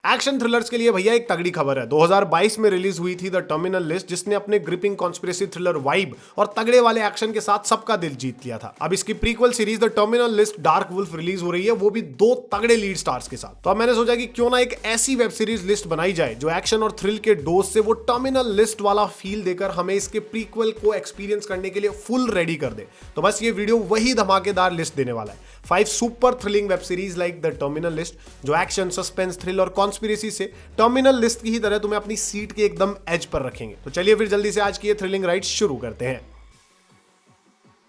Action thrillers के लिए भैया एक तगड़ी खबर है। 2022 में रिलीज हुई थी द टर्मिनल लिस्ट, जिसने अपने ग्रिपिंग कॉन्स्पिरेसी थ्रिलर वाइब और तगड़े वाले एक्शन के साथ सबका दिल जीत लिया था। अब इसकी prequel series the terminal list dark wolf release हो रही है, वो भी 2 तगड़े लीड स्टार्स के साथ। तो अब मैंने सोचा कि क्यों ना एक ऐसी वेब सीरीज लिस्ट बनाई जाए जो एक्शन और थ्रिल के डोज से वो टर्मिनल लिस्ट वाला फील देकर हमें इसके प्रीक्वल को एक्सपीरियंस करने के लिए फुल रेडी कर दे। तो बस ये वीडियो वही धमाकेदार लिस्ट देने वाला है। 5 super thrilling web series like the terminal list जो एक्शन, सस्पेंस, थ्रिल और कॉन्स्पिरेसी से टर्मिनल लिस्ट की ही तरह तुम्हें अपनी सीट के एकदम एज पर रखेंगे। तो चलिए फिर जल्दी से आज की ये थ्रिलिंग राइड शुरू करते हैं।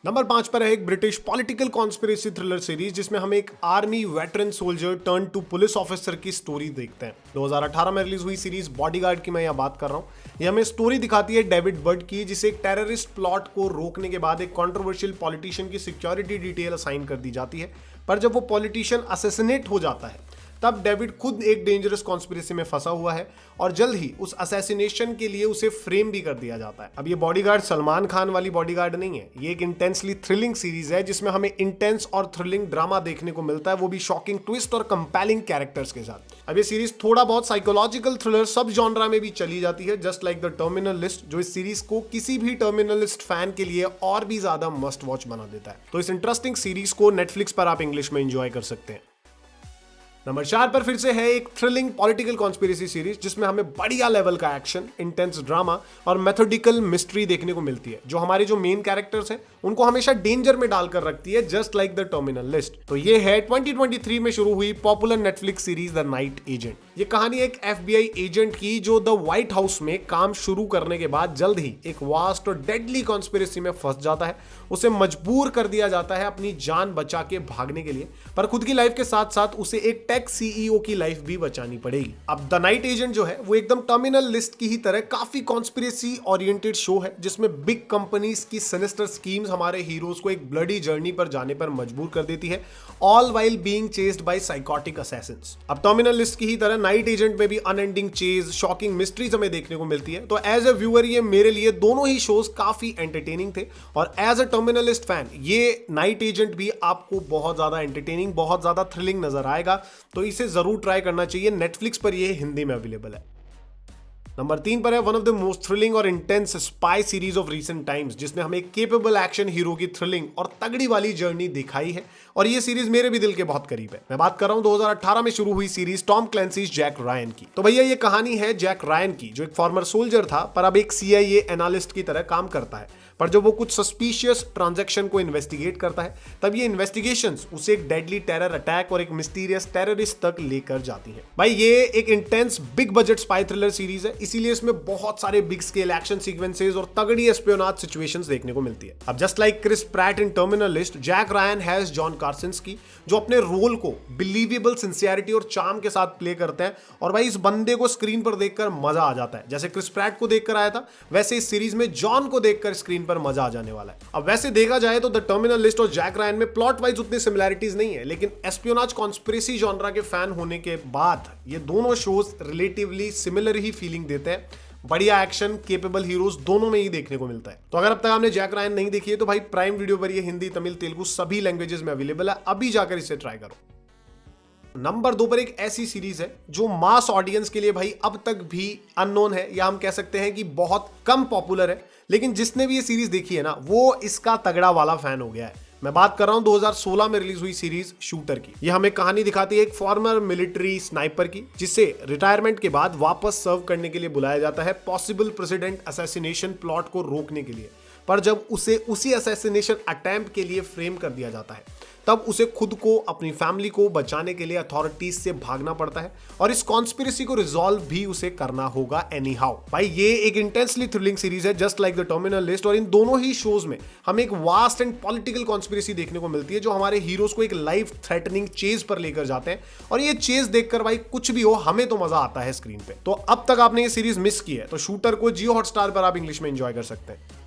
नंबर 5 पर है एक British political conspiracy thriller series जिसमें हम एक army veteran soldier turn to police officer की स्टोरी देखते हैं। 2018 में रिलीज हुई सीरीज बॉडीगार्ड की मैं यहाँ बात कर रहा हूँ। ये हमें स्टोरी दिखाती है डेविड बर्ड की, जिसे एक टेररिस्ट प्लॉट को रोकने के बाद एक कंट्रोवर्शियल पॉलिटिशियन की सिक्योरिटी डिटेल असाइन कर दी जाती है। पर जब वो पॉलिटिशियन असैसिनेट हो जाता है तब डेविड खुद एक डेंजरस कॉन्स्पिरेसी में फंसा हुआ है और जल्द ही उस असैसिनेशन के लिए उसे फ्रेम भी कर दिया जाता है। अब ये बॉडीगार्ड सलमान खान वाली बॉडीगार्ड नहीं है, ये एक इंटेंसली थ्रिलिंग सीरीज है जिसमें हमें इंटेंस और थ्रिलिंग ड्रामा देखने को मिलता है, वो भी शॉकिंग ट्विस्ट और कंपेलिंग कैरेक्टर्स के साथ। अब ये सीरीज थोड़ा बहुत साइकोलॉजिकल थ्रिलर सब जॉनरा में भी चली जाती है, just like the terminal list, जो इस सीरीज को किसी भी टर्मिनलिस्ट फैन के लिए और भी ज्यादा मस्ट वॉच बना देता है। तो इस इंटरेस्टिंग सीरीज को नेटफ्लिक्स पर आप इंग्लिश में एंजॉय कर सकते हैं। नंबर 4 पर फिर से है एक थ्रिलिंग पॉलिटिकल कॉन्स्पिरेसी सीरीज जिसमें हमें बढ़िया लेवल का एक्शन, इंटेंस ड्रामा और मेथोडिकल मिस्ट्री देखने को मिलती है, जो हमारे जो मेन कैरेक्टर्स हैं उनको हमेशा डेंजर में डालकर रखती है, just like the terminal list. तो ये है 2023 में शुरू हुई popular Netflix series the night agent. ये कहानी एक FBI एजेंट की जो द व्हाइट हाउस में काम शुरू करने के बाद जल्द ही एक वास्ट और डेडली कॉन्स्पिरेसी में फंस जाता है। उसे मजबूर कर दिया जाता है अपनी जान बचा के भागने के लिए, पर खुद की लाइफ के साथ साथ उसे एक टेक CEO की लाइफ भी बचानी पड़ेगी। अब द नाइट एजेंट जो है वो एकदम टर्मिनल लिस्ट की ही तरह काफी कॉन्स्पिरेसी ओरिएंटेड शो है, जिसमें बिग कंपनीज की सिनिस्टर स्कीम्स हमारे हीरोज को एक ब्लडी जर्नी पर जाने पर मजबूर कर देती है, all while being chased by psychotic Assassin's. अब टर्मिनल लिस्ट की ही तरह नाइट एजेंट में भी अनएंडिंग चेज, शॉकिंग मिस्ट्रीज हमें देखने को मिलती है। तो एज अ व्यूअर ये मेरे लिए दोनों ही शोज काफी एंटरटेनिंग थे, और एज अ टर्मिनलिस्ट फैन ये नाइट एजेंट भी आपको बहुत ज्यादा एंटरटेनिंग, बहुत ज्यादा थ्रिलिंग नजर आएगा। तो इसे जरूर ट्राई करना चाहिए, नेटफ्लिक्स पर ये हिंदी में अवेलेबल है। नंबर 3 पर है one of the most thrilling और intense spy series of recent times, जिसने हमें केपेबल एक्शन हीरो की थ्रिलिंग और तगड़ी वाली जर्नी दिखाई है, और ये सीरीज मेरे भी दिल के बहुत करीब है। मैं बात कर रहा हूं 2018 में शुरू हुई series Tom Clancy's Jack Ryan की। तो भैया ये कहानी है जैक रायन की, जो एक फॉर्मर सोल्जर था पर अब एक CIA एनालिस्ट की तरह काम करता है। पर जब वो कुछ सस्पिशियस ट्रांजैक्शन को इन्वेस्टिगेट करता है तब ये इन्वेस्टिगेशंस उसे एक डेडली टेरर अटैक और एक मिस्टीरियस टेररिस्ट तक लेकर जाती है। भाई ये एक intense big budget spy thriller series है, इसीलिए इसमें बहुत सारे बिग स्केल एक्शन सीक्वेंसेस और तगड़ी एस्पियोनाज सिचुएशंस देखने को मिलती है। अब just like Chris Pratt in Terminal List, Jack Ryan has John Krasinski, जो अपने रोल को बिलीवेबल सिंसियरिटी और चार्म के साथ प्ले करते हैं, और भाई इस बंदे को स्क्रीन पर देखकर मजा आ जाता है। जैसे क्रिस प्रैट को देखकर आया था, वैसे इस सीरीज में जॉन को देखकर स्क्रीन पर मजा आ जाने वाला है। अब वैसे देखा जाए तो द टर्मिनल लिस्ट और जैक रायन में प्लॉट वाइज उतनी सिमिलरिटीज नहीं है, लेकिन एस्पियोनाज कॉन्स्पिरेसी जॉनरा के फैन होने के बाद ये दोनों शोज रिलेटिवली सिमिलर ही फीलिंग देते हैं। बढ़िया एक्शन, केपेबल हीरोज दोनों में ही देखने को मिलता है। तो अगर अब तक आपने जैक रायन नहीं देखी है तो भाई प्राइम वीडियो पर ये हिंदी, तमिल, तेलुगु सभी लैंग्वेजेस में अवेलेबल है, अभी जाकर इसे ट्राई करो। नंबर 2 पर एक ऐसी सीरीज है जो मास ऑडियंस के लिए भाई अब तक भी अननोन है, या हम कह सकते हैं कि बहुत कम पॉपुलर है, लेकिन जिसने भी ये सीरीज देखी है ना वो इसका तगड़ा वाला फैन हो गया है। मैं बात कर रहा हूं 2016 में रिलीज हुई सीरीज शूटर की। यह हमें कहानी दिखाती है एक फॉर्मर मिलिट्री स्नाइपर की, जिसे रिटायरमेंट के बाद वापस सर्व करने के लिए बुलाया जाता है पॉसिबल प्रेसिडेंट असैसिनेशन प्लॉट को रोकने के लिए। पर जब उसे उसी असैसिनेशन अटेम्प्ट के लिए फ्रेम कर दिया जाता है तब उसे खुद को, अपनी फैमिली को बचाने के लिए अथॉरिटीज से भागना पड़ता है, और इस कॉन्स्पिरेसी को रिजॉल्व भी उसे करना होगा एनी हाउ। भाई ये एक इंटेंसली थ्रिलिंग सीरीज है, just like the terminal list, और इन दोनों ही शोज में हमें एक वास्ट एंड पॉलिटिकल कॉन्स्पिरेसी देखने को मिलती है, जो हमारे हीरोज को एक लाइफ थ्रेटनिंग चेज पर लेकर जाते हैं, और ये चेज देखकर भाई कुछ भी हो हमें तो मजा आता है स्क्रीन पे। तो अब तक आपने ये सीरीज मिस की है तो शूटर को जियो हॉटस्टार पर आप इंग्लिश में एंजॉय कर सकते हैं।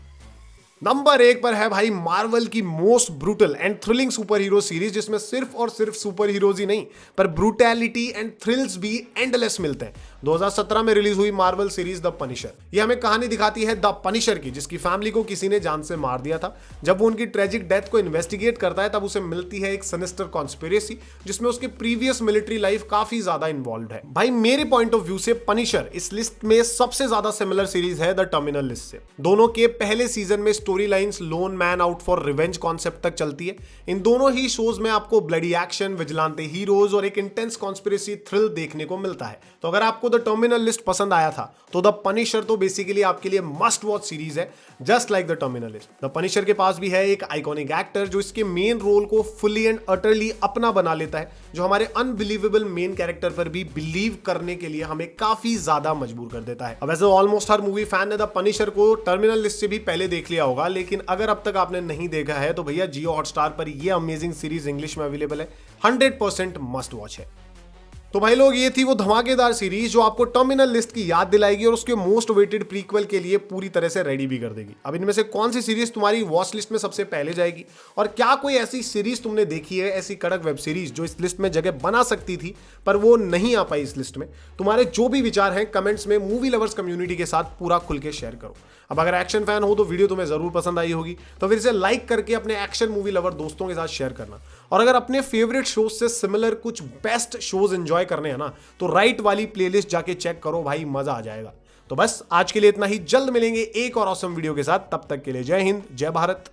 नंबर 1 पर है भाई मार्वल की most brutal and thrilling super hero series, जिसमें सिर्फ और सिर्फ सुपर हीरोज ही नहीं पर ब्रूटैलिटी एंड थ्रिल्स भी एंडलेस मिलते हैं। 2017 में रिलीज हुई मार्वल सीरीज द पनिशर। ये हमें कहानी दिखाती है द पनिशर की, जिसकी फैमिली को किसी ने जान से मार दिया था। जब वो उनकी ट्रेजिक डेथ को इन्वेस्टिगेट करता है तब उसे मिलती है एक सिनिस्टर कॉन्स्पिरेसी, जिसमें उसके प्रीवियस मिलिट्री लाइफ काफी ज्यादा इन्वॉल्व है। भाई मेरे पॉइंट ऑफ व्यू से पनिशर इस लिस्ट में सबसे ज्यादा सिमिलर सीरीज है द टर्मिनल लिस्ट से। दोनों के पहले सीजन में story lines loan man out for revenge concept तक चलती है। इन दोनों ही शोज में आपको ब्लडी एक्शन, विजिलेंटे हीरोज और एक इंटेंस कॉन्स्पिरेसी थ्रिल देखने को मिलता है। तो अगर आपको द टर्मिनल लिस्ट पसंद आया था तो द पनिशर तो बेसिकली आपके लिए मस्ट वॉच सीरीज है, just like the terminal list. The Punisher के पास भी है एक आइकॉनिक एक्टर जो इसके मेन रोल को फुली एंड अटरली अपना बना लेता है, जो हमारे अनबिलीवेबल मेन कैरेक्टर पर भी बिलीव करने के लिए हमें काफी ज्यादा मजबूर कर देता है। अब वैसे ऑलमोस्ट हर मूवी फैन ने द पनिशर को टर्मिनल लिस्ट से भी पहले देख लिया होगा, लेकिन अगर अब तक आपने नहीं देखा है तो भैया जियो हॉटस्टार पर यह अमेजिंग सीरीज इंग्लिश में अवेलेबल है। 100% मस्ट वॉच है। तो भाई लोग, ये थी वो धमाकेदार सीरीज जो आपको टर्मिनल लिस्ट की याद दिलाएगी और उसके मोस्ट वेटेड प्रीक्वल के लिए पूरी तरह से रेडी भी कर देगी। अब इनमें से कौन सी सीरीज तुम्हारी वॉच लिस्ट में सबसे पहले जाएगी, और क्या कोई ऐसी सीरीज तुमने देखी है, ऐसी कड़क वेब सीरीज जो इस लिस्ट में जगह बना सकती थी पर वो नहीं आ पाई इस लिस्ट में? तुम्हारे जो भी विचार हैं कमेंट्स में मूवी लवर्स कम्युनिटी के साथ पूरा खुल के शेयर करो। अब अगर एक्शन फैन हो तो वीडियो तुम्हें जरूर पसंद आई होगी, तो फिर इसे लाइक करके अपने एक्शन मूवी लवर दोस्तों के साथ शेयर करना। और अगर अपने फेवरेट शोज से सिमिलर कुछ बेस्ट शोज एंजॉय करने हैं ना, तो राइट वाली प्लेलिस्ट जाके चेक करो भाई, मजा आ जाएगा। तो बस आज के लिए इतना ही, जल्द मिलेंगे एक और ऑसम वीडियो के साथ। तब तक के लिए जय हिंद, जय भारत।